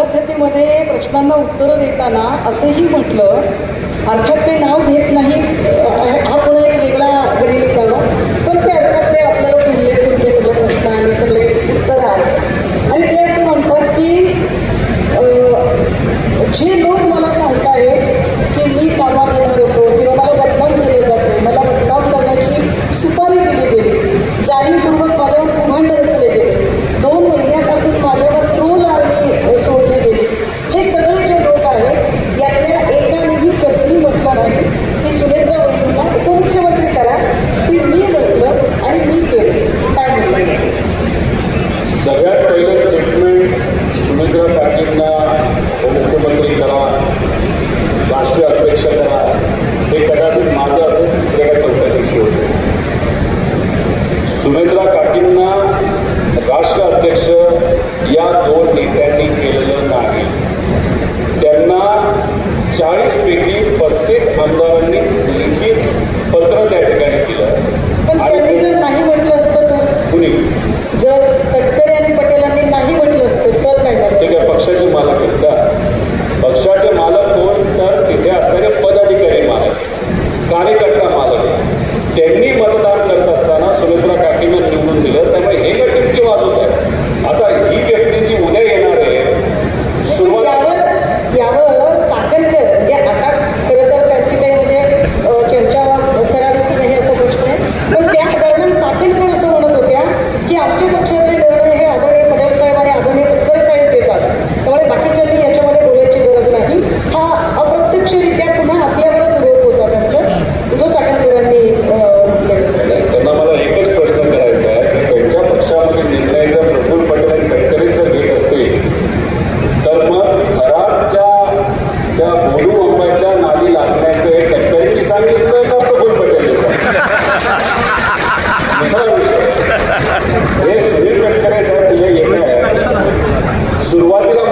मुलाखतीमध्ये प्रश्नांना उत्तरं देताना असंही म्हटलं, अर्थात ते नाव घेत नाही, हा पुढे एक वेगळा गणित पण ते अर्थात ते आपल्याला सुनले तुमचे सगळे प्रश्न आणि सगळे उत्तरं आहेत. आणि ते असं म्हणतात की जे लोक मला सांगतायत की मी कामात येणार होतो किंवा मला बदनाम केलं जातं, मला बदनाम करण्याची सुपारी दिली गेली, जाणीवपूर्वक माझ्यावर कुभांड रचले गेले, 2 महिन्यापासून माझ्यावर ट्रोल आर्मी सोडली गेली, हे सगळे जे लोक आहेत यातल्या एकानेही कधीही म्हटलं नाही की सुनेत्रा वहिनींना उपमुख्यमंत्री करा. ती मी म्हटलं आणि मी केलं. काय म्हटलं? सगळ्यात पहिलं स्टेटमेंट सुनेत्रा पाटीलना उपमुख्यमंत्री करा, राष्ट्रीय अध्यक्ष करा, हे कदाचित माझं असं तिसऱ्या का चौथ्या दिवशी होतं. सुनेत्रा पाटीलना राष्ट्र अध्यक्ष या 2 नेत्यांनी केलेलं नाही. त्यांना 40 पैकी 35 आमदारांनी लिखित पत्र त्या ठिकाणी दिलं. पण त्यांनी जर नाही म्हटलं असतं तर कुणी जर तटकरे आणि पटेलांनी नाही म्हटलं असतं तर काय झालं? ते काय पक्षाचे मालक आहेत का? पक्षाचे मालक कोण? तर तिथे असणारे पदाधिकारी मालक, कार्यकर्ता मालक. त्यांनी मतदान करत असताना सुनेत्रा काकींना निवडून दिलं. त्यामुळे हे काय टिमकी वाजवत आहे. आता ही व्यक्ती जी उद्या येणार आहे, सुरुवात यावर चाकणकर म्हणजे आता खरं तर त्यांची काही म्हणजे चर्चा करावी की नाही असा प्रश्न आहे, पण त्या दरम्यान चाकणकर असं म्हणत होत्या की आमच्या पक्षातले निर्णय हे आदरणीय पटेल साहेब आणि आदरणीय तटकरे साहेब घेतात, त्यामुळे बाकीच्यांनी याच्यामध्ये बोलायची गरज नाही. हा अप्रत्यक्षरित्या पुन्हा आपल्यावरच रोप होता त्यांचा, जो चाकणकरांनी म्हटलं. त्यांना मला एकच प्रश्न करायचा आहे की त्यांच्या पक्षामध्ये निर्णय जर प्रफुल्ल पटेल आणि तटकरे जर घेत असतील तर मग खराबच्या त्या भोलू मुंबईच्या नादी लागण्याचं हे तटकरेंनी सांगितलं का प्रफुल्ल पटेल? दुसरा विषय, हे सुनील तटकरे साहेब तुझे येणे आहे, सुरुवातीला